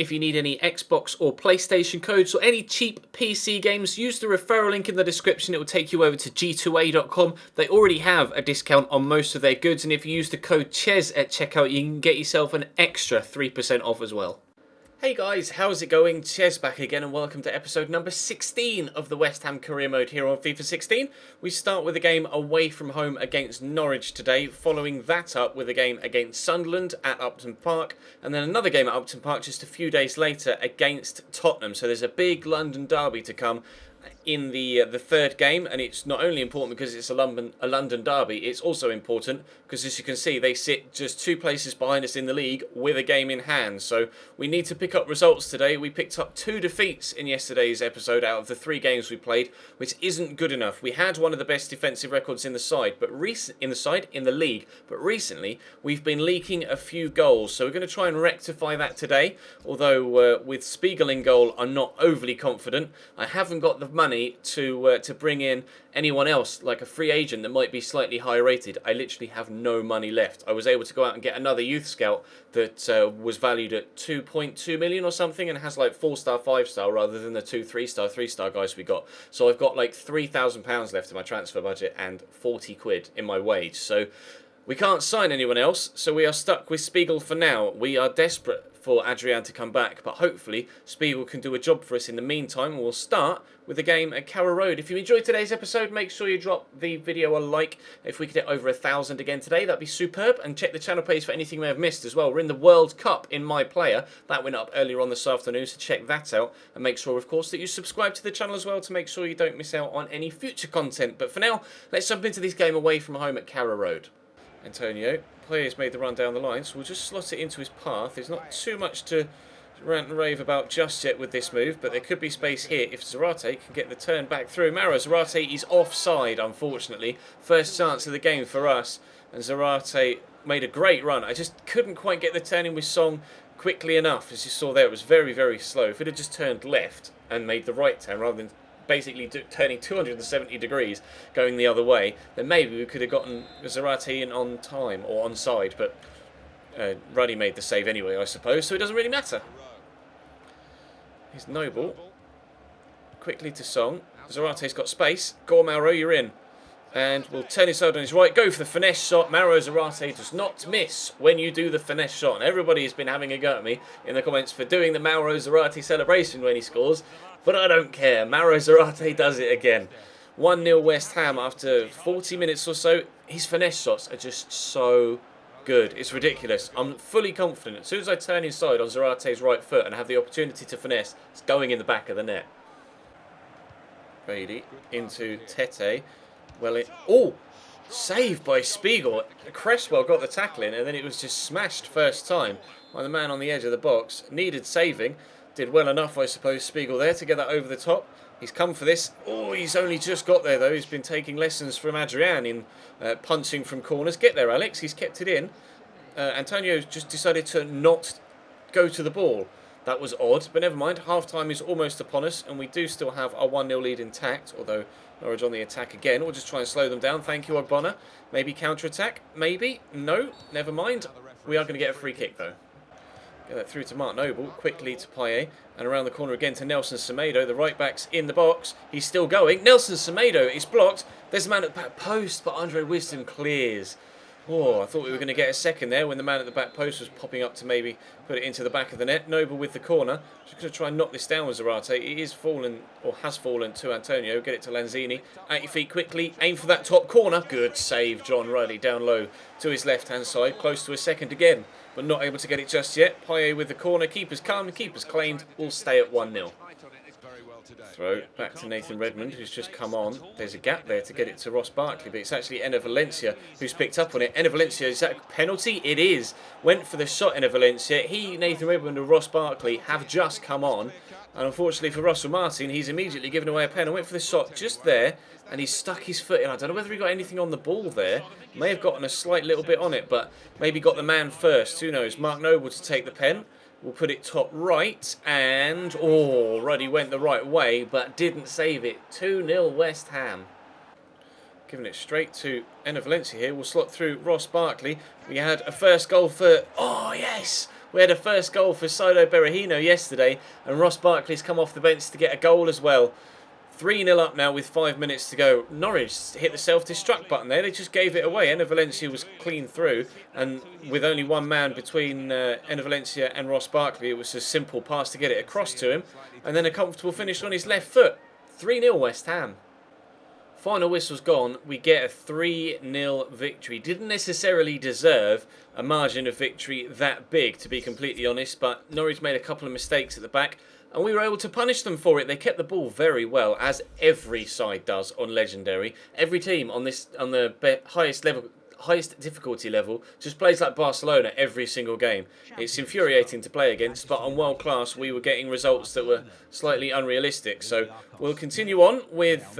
If you need any Xbox or PlayStation codes or any cheap PC games, use the referral link in the description. It will take you over to g2a.com. They already have a discount on most of their goods, and if you use the code CHES at checkout, you can get yourself an extra 3% off as well. Hey guys, how's it going? Ches back again and welcome to episode number 16 of the West Ham career mode here on FIFA 16. We start with a game away from home against Norwich today, following that up with a game against Sunderland at Upton Park, and then another game at Upton Park just a few days later against Tottenham. So there's a big London derby to come in the third game, and it's not only important because it's a London derby, it's also important because, as you can see, they sit just 2 places behind us in the league with a game in hand. So we need to pick up results today. We picked up 2 defeats in yesterday's episode out of the 3 games we played, which isn't good enough. We had one of the best defensive records in the side, in the league, but recently we've been leaking a few goals. So we're going to try and rectify that today. Although with Spiegel in goal, I'm not overly confident. I haven't got the money to bring in anyone else, like a free agent that might be slightly higher rated. I literally have no money left. I was able to go out and get another youth scout that was valued at 2.2 million or something and has like 4-star, 5-star rather than the 2 3-star, 3-star guys we got. So I've got like £3,000 left in my transfer budget and 40 quid in my wage. So we can't sign anyone else, so we are stuck with Spiegel for now. We are desperate for Adrian to come back, but hopefully Spiegel can do a job for us in the meantime. We'll start with the game at Carrow Road. If you enjoyed today's episode, make sure you drop the video a like. If we could get over 1,000 again today, that'd be superb. And check the channel page for anything we have missed as well. We're in the World Cup in My Player. That went up earlier on this afternoon, so check that out. And make sure, of course, that you subscribe to the channel as well to make sure you don't miss out on any future content. But for now, let's jump into this game away from home at Carrow Road. Antonio, player's made the run down the line, so we'll just slot it into his path. There's not too much to rant and rave about just yet with this move, but there could be space here if Zarate can get the turn back through. Maro Zarate is offside, unfortunately. First chance of the game for us, and Zarate made a great run. I just couldn't quite get the turn in with Song quickly enough. As you saw there, it was very, very slow. If it had just turned left and made the right turn rather than basically turning 270 degrees going the other way, then maybe we could have gotten Zarate in on time or on side, but Ruddy made the save anyway, I suppose, so it doesn't really matter. Here's Noble. Quickly to Song. Zarate's got space. Go on, Mauro, you're in. And we'll turn his side on his right. Go for the finesse shot. Mauro Zarate does not miss when you do the finesse shot. And everybody has been having a go at me in the comments for doing the Mauro Zarate celebration when he scores. But I don't care. Mauro Zarate does it again. 1-0 West Ham after 40 minutes or so. His finesse shots are just so good. It's ridiculous. I'm fully confident. As soon as I turn inside on Zarate's right foot and have the opportunity to finesse, it's going in the back of the net. Brady into Tete. Saved by Spiegel. Cresswell got the tackle in and then it was just smashed first time by the man on the edge of the box. Needed saving. Did well enough, I suppose, Spiegel there to get that over the top. He's come for this. Oh, he's only just got there, though. He's been taking lessons from Adrian in punching from corners. Get there, Alex. He's kept it in. Antonio's just decided to not go to the ball. That was odd, but never mind. Half-time is almost upon us, and we do still have our 1-0 lead intact, although Norwich on the attack again. We'll just try and slow them down. Thank you, Ogbonna. Maybe counter-attack? Maybe? No, never mind. We are going to get a free kick, though. Get that through to Mark Noble, quickly to Payet, and around the corner again to Nelson Semedo. The right back's in the box. He's still going. Nelson Semedo is blocked. There's a man at the back post, but Andre Wisdom clears. Oh, I thought we were going to get a second there when the man at the back post was popping up to maybe put it into the back of the net. Noble with the corner. Just going to try and knock this down with Zarate. It is fallen, or has fallen, to Antonio. Get it to Lanzini. At your feet quickly. Aim for that top corner. Good save, John Riley down low to his left-hand side. Close to a second again, but not able to get it just yet. Payet with the corner. Keeper's come. Keeper's claimed. We'll stay at 1-0. Throw back to Nathan Redmond, who's just come on. There's a gap there to get it to Ross Barkley, but it's actually Enner Valencia who's picked up on it. Enner Valencia, is that a penalty? It is. Went for the shot, Enner Valencia. He, Nathan Redmond and Ross Barkley have just come on. And unfortunately for Russell Martin, he's immediately given away a pen and went for the shot just there. And he's stuck his foot in. I don't know whether he got anything on the ball there. May have gotten a slight little bit on it, but maybe got the man first. Who knows? Mark Noble to take the pen. We'll put it top right, and Ruddy went the right way, but didn't save it. 2-0 West Ham. Giving it straight to Enner Valencia here. We'll slot through Ross Barkley. We had a first goal for, oh yes, We had a first goal for Saido Berahino yesterday, and Ross Barkley's come off the bench to get a goal as well. 3-0 up now with 5 minutes to go. Norwich hit the self-destruct button there. They just gave it away. Enner Valencia was clean through, and with only one man between Enner Valencia and Ross Barkley, it was a simple pass to get it across to him, and then a comfortable finish on his left foot. 3-0 West Ham. Final whistle's gone. We get a 3-0 victory. Didn't necessarily deserve a margin of victory that big, to be completely honest, but Norwich made a couple of mistakes at the back, and we were able to punish them for it. They kept the ball very well, as every side does on Legendary. Every team on the highest difficulty level just plays like Barcelona every single game. It's infuriating to play against, but on World Class we were getting results that were slightly unrealistic. So we'll continue on with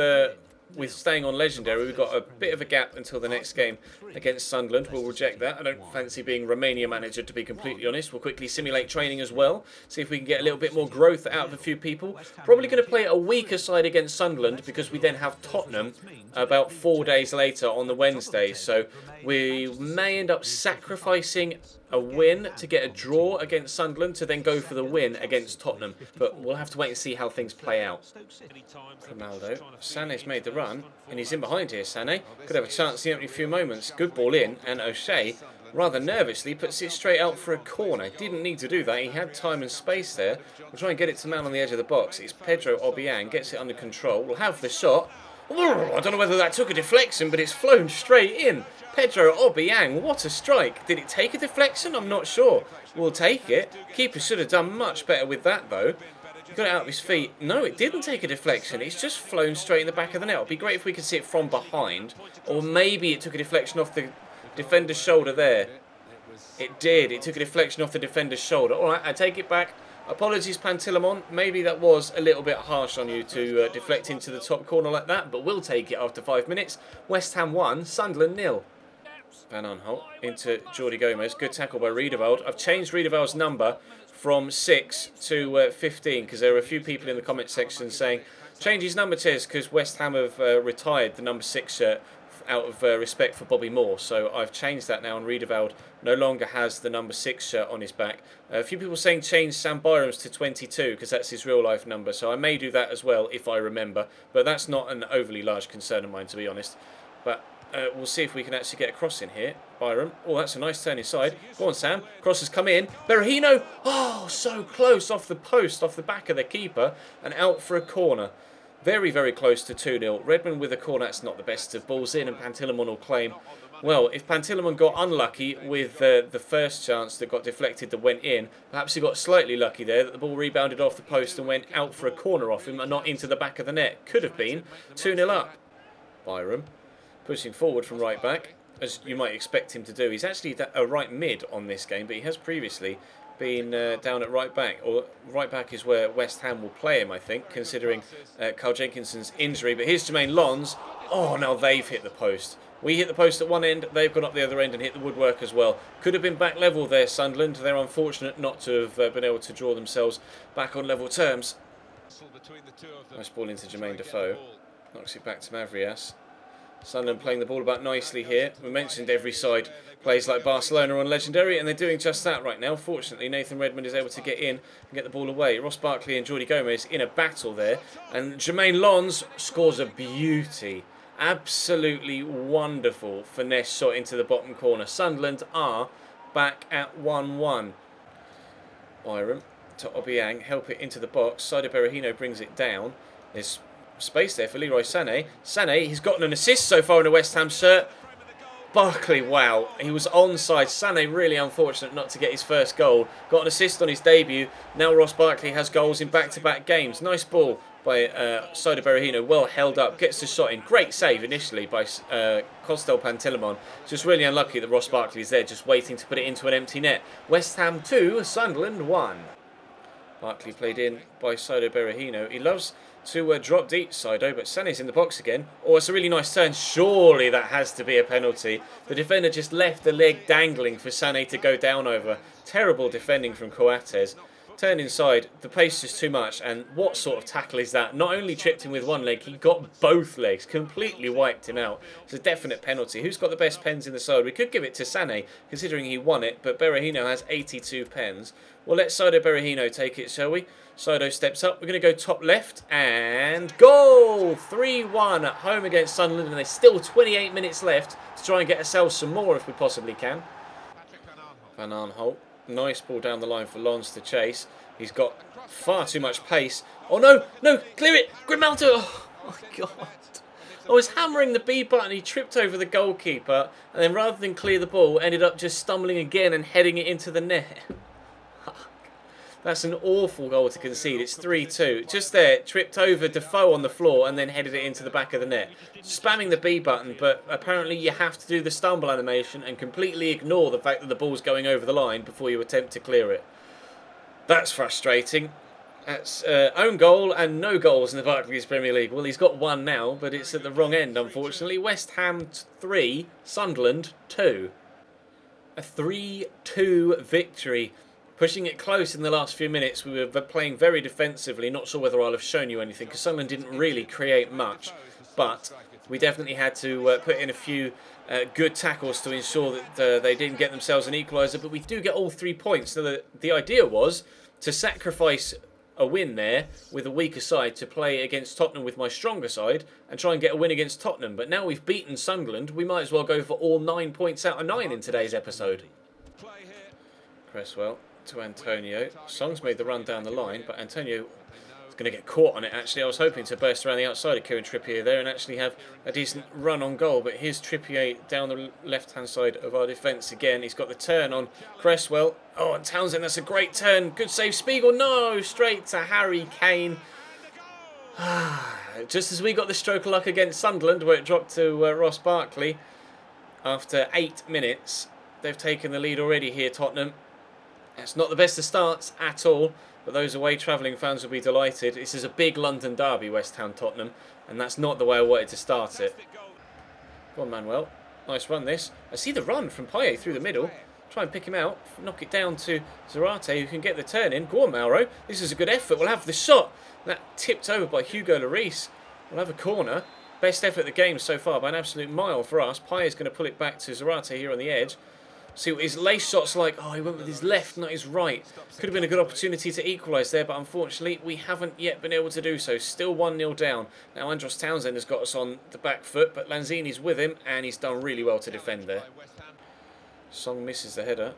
staying on Legendary. We've got a bit of a gap until the next game against Sunderland. We'll reject that. I don't fancy being Romania manager, to be completely honest. We'll quickly simulate training as well, see if we can get a little bit more growth out of a few people. Probably going to play a weaker side against Sunderland, because we then have Tottenham about 4 days later on the Wednesday. So we may end up sacrificing a win to get a draw against Sunderland to then go for the win against Tottenham. But we'll have to wait and see how things play out. Ronaldo. Sané's made the run, and he's in behind here, Sané. Could have a chance in a few moments. Good ball in, and O'Shea, rather nervously, puts it straight out for a corner. Didn't need to do that. He had time and space there. We'll try and get it to man on the edge of the box. It's Pedro Obiang. Gets it under control. We'll have the shot. I don't know whether that took a deflection, but it's flown straight in. Pedro Obiang, what a strike. Did it take a deflection? I'm not sure. We'll take it. Keeper should have done much better with that, though. He got it out of his feet. No, it didn't take a deflection. It's just flown straight in the back of the net. It would be great if we could see it from behind. Or maybe it took a deflection off the defender's shoulder there. It did. It took a deflection off the defender's shoulder. All right, I take it back. Apologies, Pantilimon. Maybe that was a little bit harsh on you to deflect into the top corner like that, but we'll take it after 5 minutes. West Ham 1, Sunderland 0. Van Aanholt into Jordi Gomez. Good tackle by Riedewald. I've changed Riedewald's number from 6 to 15 because there are a few people in the comment section saying, change his number, Ches, because West Ham have retired the number 6 shirt out of respect for Bobby Moore. So I've changed that now, and Riedewald no longer has the number 6 shirt on his back. A few people saying change Sam Byram's to 22 because that's his real life number. So I may do that as well if I remember. But that's not an overly large concern of mine, to be honest. But we'll see if we can actually get a cross in here. Byram. Oh, that's a nice turn inside. Go on, Sam. Cross has come in. Berahino. Oh, so close off the post, off the back of the keeper, and out for a corner. Very, very close to 2-0. Redmond with a corner. That's not the best of balls in, and Pantilimon will claim. Well, if Pantilimon got unlucky with the first chance that got deflected that went in, perhaps he got slightly lucky there that the ball rebounded off the post and went out for a corner off him and not into the back of the net. Could have been 2-0 up. Byram pushing forward from right back, as you might expect him to do. He's actually a right mid on this game, but he has previously been down at right back, or right back is where West Ham will play him, I think, considering Carl Jenkinson's injury. But here's Jermaine Lons. Oh, now they've hit the post. We hit the post at one end, they've gone up the other end and hit the woodwork as well. Could have been back level there, Sunderland. They're unfortunate not to have been able to draw themselves back on level terms. Nice ball into Jermaine Defoe. Knocks it back to Mavrias. Sunderland playing the ball about nicely here. We mentioned every side plays like Barcelona on Legendary, and they're doing just that right now. Fortunately, Nathan Redmond is able to get in and get the ball away. Ross Barkley and Jordi Gomez in a battle there, and Jermaine Lons scores a beauty. Absolutely wonderful finesse shot into the bottom corner. Sunderland are back at 1-1. Byram to Obiang, help it into the box. Saido Berahino brings it down. There's space there for Leroy Sané. Sané, he's gotten an assist so far in a West Ham shirt. Barkley, wow, he was onside. Sané really unfortunate not to get his first goal. Got an assist on his debut. Now Ross Barkley has goals in back-to-back games. Nice ball by Saido Berahino, well held up, gets the shot in. Great save initially by Costel Pantilimon. Just really unlucky that Ross Barkley is there, just waiting to put it into an empty net. West Ham 2, Sunderland 1. Barkley played in by Saido Berahino. He loves to drop deep, Saido, but Sané's in the box again. Oh, it's a really nice turn. Surely that has to be a penalty. The defender just left the leg dangling for Sané to go down over. Terrible defending from Coates. turned inside, the pace is too much, and what sort of tackle is that? Not only tripped him with one leg, he got both legs, completely wiped him out. It's a definite penalty. Who's got the best pens in the side? We could give it to Sané, considering he won it, but Berahino has 82 pens. Well, let Saido Berahino take it, shall we? Saido steps up. We're going to go top left, and goal! 3-1 at home against Sunderland, and there's still 28 minutes left to try and get ourselves some more if we possibly can. Van Aanholt. Nice ball down the line for Lons to chase. He's got far too much pace. Oh no, no, clear it! Grimaldo! Oh my god. I was hammering the B button, he tripped over the goalkeeper, and then rather than clear the ball, ended up just stumbling again and heading it into the net. That's an awful goal to concede. It's 3-2. Just there, tripped over Defoe on the floor and then headed it into the back of the net. Spamming the B button, but apparently you have to do the stumble animation and completely ignore the fact that the ball's going over the line before you attempt to clear it. That's frustrating. That's own goal and no goals in the Barclays Premier League. Well, he's got one now, but it's at the wrong end, unfortunately. West Ham 3, Sunderland 2. A 3-2 victory. Pushing it close in the last few minutes. We were playing very defensively. Not sure whether I'll have shown you anything, because Sunderland didn't really create much. But we definitely had to put in a few good tackles to ensure that they didn't get themselves an equaliser. But we do get all 3 points. So the idea was to sacrifice a win there with a weaker side to play against Tottenham with my stronger side and try and get a win against Tottenham. But now we've beaten Sunderland, we might as well go for all 9 points out of 9 in today's episode. Cresswell to Antonio. Song's made the run down the line, but Antonio is going to get caught on it, actually. I was hoping to burst around the outside of Kieran Trippier there and actually have a decent run on goal, but here's Trippier down the left-hand side of our defence again. He's got the turn on Cresswell. Oh, and Townsend, that's a great turn. Good save, Spiegel. No, straight to Harry Kane. Just as we got the stroke of luck against Sunderland, where it dropped to Ross Barkley, after 8 minutes, they've taken the lead already here, Tottenham. It's not the best of starts at all, but those away travelling fans will be delighted. This is a big London derby, West Ham Tottenham, and that's not the way I wanted to start it. Go on, Manuel. Nice run, this. I see the run from Payet through the middle. Try and pick him out. Knock it down to Zarate, who can get the turn in. Go on, Mauro. This is a good effort. We'll have the shot. That tipped over by Hugo Lloris. We'll have a corner. Best effort of the game so far by an absolute mile for us. Payet's going to pull it back to Zarate here on the edge. See what his lace shot's like. Oh, he went with his left, not his right. Could have been a good opportunity to equalise there, but unfortunately we haven't yet been able to do so. Still 1-0 down. Now Andros Townsend has got us on the back foot, but Lanzini's with him, and he's done really well to defend there. Song misses the header.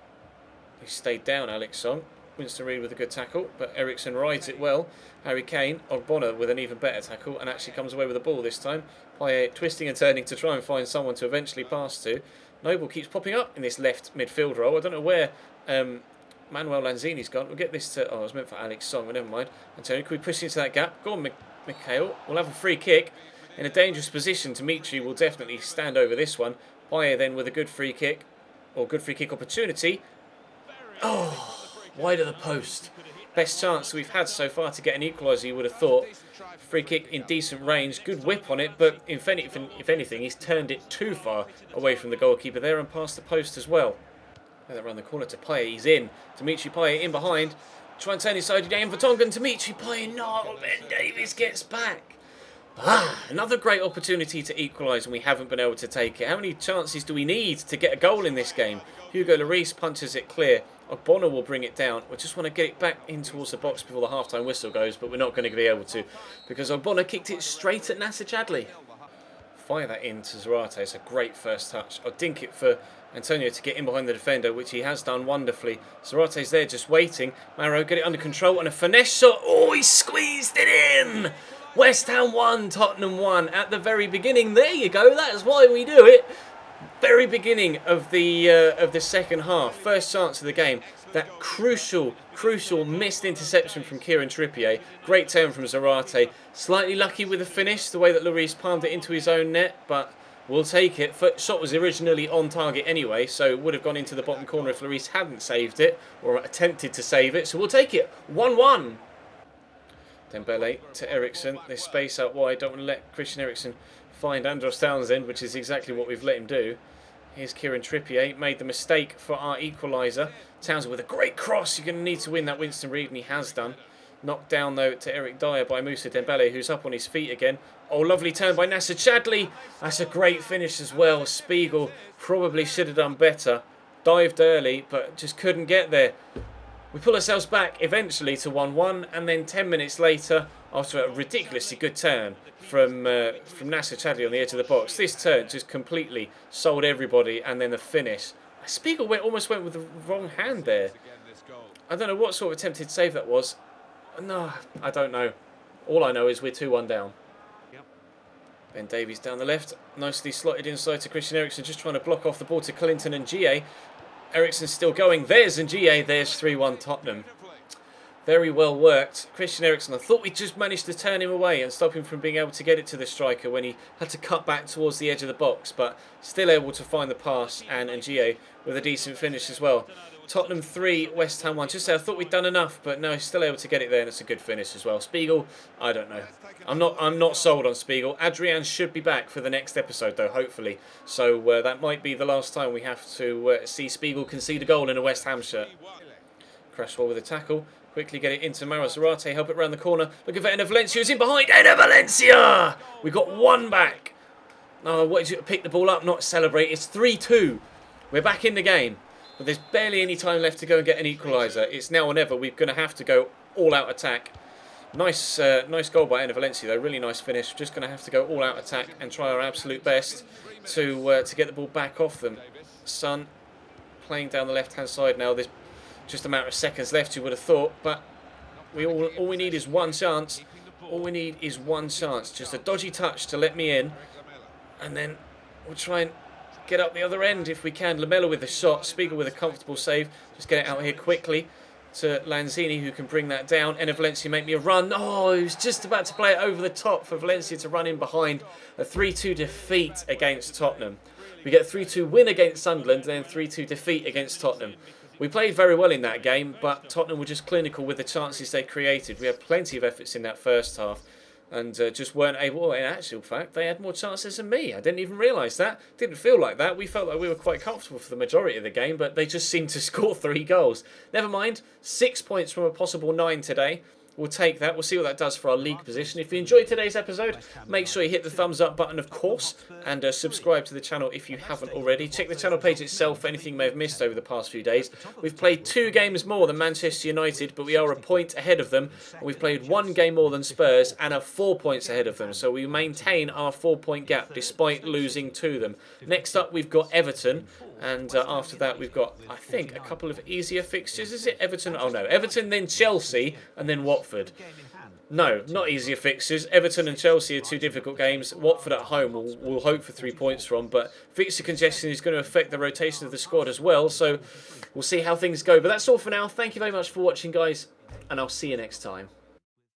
He stayed down, Alex Song. Winston Reid with a good tackle, but Eriksson rides it well. Harry Kane, Ogbonna with an even better tackle, and actually comes away with the ball this time. Payet twisting and turning to try and find someone to eventually pass to. Noble keeps popping up in this left midfield role. I don't know where Manuel Lanzini's gone. We'll get this to... Oh, it was meant for Alex Song, but never mind. Antonio, can we push into that gap? Go on, Mikhail. We'll have a free kick. In a dangerous position, Dimitri will definitely stand over this one. Payet then with a good free kick, or good free kick opportunity. Oh, wide of the post. Best chance we've had so far to get an equaliser, you would have thought. Free kick in decent range, good whip on it, but if anything, he's turned it too far away from the goalkeeper there and past the post as well. Let that run the corner to Payet, he's in. Dimitri Payet in behind. Try and turn inside, aim for Tongan. Dimitri Payet, no, Ben Davies gets back. Another great opportunity to equalise and we haven't been able to take it. How many chances do we need to get a goal in this game? Hugo Lloris punches it clear. Ogbonna will bring it down. We just want to get it back in towards the box before the half-time whistle goes, but we're not going to be able to because Ogbonna kicked it straight at Nasser Chadli. Fire that in to Zarate. It's a great first touch. I'll dink it for Antonio to get in behind the defender, which he has done wonderfully. Zarate's there just waiting. Mauro get it under control and a finesse shot. Oh, he squeezed it in! West Ham 1, Tottenham 1 at the very beginning. There you go. That's why we do it. Very beginning of the second half. First chance of the game. That crucial missed interception from Kieran Trippier. Great turn from Zarate. Slightly lucky with the finish, the way that Lloris palmed it into his own net, but we'll take it. Shot was originally on target anyway, so it would have gone into the bottom corner if Lloris hadn't saved it or attempted to save it. So we'll take it. 1-1. Dembele to Eriksson. There's space out wide. Don't want to let Christian Eriksen find Andros Townsend, which is exactly what we've let him do. Here's Kieran Trippier, made the mistake for our equaliser. Townsend with a great cross. You're going to need to win that, Winston Reid, and he has done. Knocked down, though, to Eric Dyer by Moussa Dembele, who's up on his feet again. Oh, lovely turn by Nasser Chadli. That's a great finish as well. Spiegel probably should have done better. Dived early, but just couldn't get there. We pull ourselves back eventually to 1-1, and then 10 minutes later, after a ridiculously good turn from Nasser Chadli on the edge of the box, this turn just completely sold everybody, and then the finish. Spiegel almost went with the wrong hand there. I don't know what sort of attempted save that was. No, I don't know. All I know is we're 2-1 down. Ben Davies down the left, nicely slotted inside to Christian Eriksen, just trying to block off the ball to Clinton and GA. Eriksen's still going. There's N'Jie. There's 3-1 Tottenham. Very well worked. Christian Eriksen, I thought we just managed to turn him away and stop him from being able to get it to the striker when he had to cut back towards the edge of the box, but still able to find the pass, and N'Jie with a decent finish as well. Tottenham 3, West Ham 1. Just say I thought we'd done enough, but no, he's still able to get it there, and it's a good finish as well. Spiegel, I don't know. I'm not sold on Spiegel. Adrian should be back for the next episode, though, hopefully. So that might be the last time we have to see Spiegel concede a goal in a West Ham shirt. Cresswell with a tackle. Quickly get it into Maro Zarate. Help it round the corner. Looking for Enner Valencia. Who's in behind. Enner Valencia! We got one back. Oh, what is it? Pick the ball up, not celebrate. It's 3-2. We're back in the game. But there's barely any time left to go and get an equaliser. It's now or never. We're going to have to go all-out attack. Nice goal by Enner Valencia, though. Really nice finish. Just going to have to go all-out attack and try our absolute best to get the ball back off them. Son playing down the left-hand side now. There's just a matter of seconds left, you would have thought. But all we need is one chance. All we need is one chance. Just a dodgy touch to let me in. And then we'll try and get up the other end if we can. Lamela with the shot. Spiegel with a comfortable save. Just get it out here quickly to Lanzini, who can bring that down. Enner Valencia make me a run. Oh, he was just about to play it over the top for Valencia to run in behind. A 3-2 defeat against Tottenham. We get 3-2 win against Sunderland, and then 3-2 defeat against Tottenham. We played very well in that game, but Tottenham were just clinical with the chances they created. We had plenty of efforts in that first half, and just weren't able. Well, in actual fact, they had more chances than me. I didn't even realise that. Didn't feel like that. We felt like we were quite comfortable for the majority of the game, but they just seemed to score 3 goals. Never mind. 6 points from a possible 9 today. We'll take that. We'll see what that does for our league position. If you enjoyed today's episode, make sure you hit the thumbs up button, of course, and subscribe to the channel if you haven't already. Check the channel page itself for anything you may have missed over the past few days. We've played 2 games more than Manchester United, but we are a point ahead of them. And we've played 1 game more than Spurs and are 4 points ahead of them. So we maintain our 4-point gap despite losing to them. Next up, we've got Everton. And after that, we've got, I think, a couple of easier fixtures. Is it Everton? Oh, no. Everton, then Chelsea, and then Watford. No, not easier fixtures. Everton and Chelsea are 2 difficult games. Watford at home we'll hope for 3 points from. But fixture congestion is going to affect the rotation of the squad as well. So we'll see how things go. But that's all for now. Thank you very much for watching, guys. And I'll see you next time.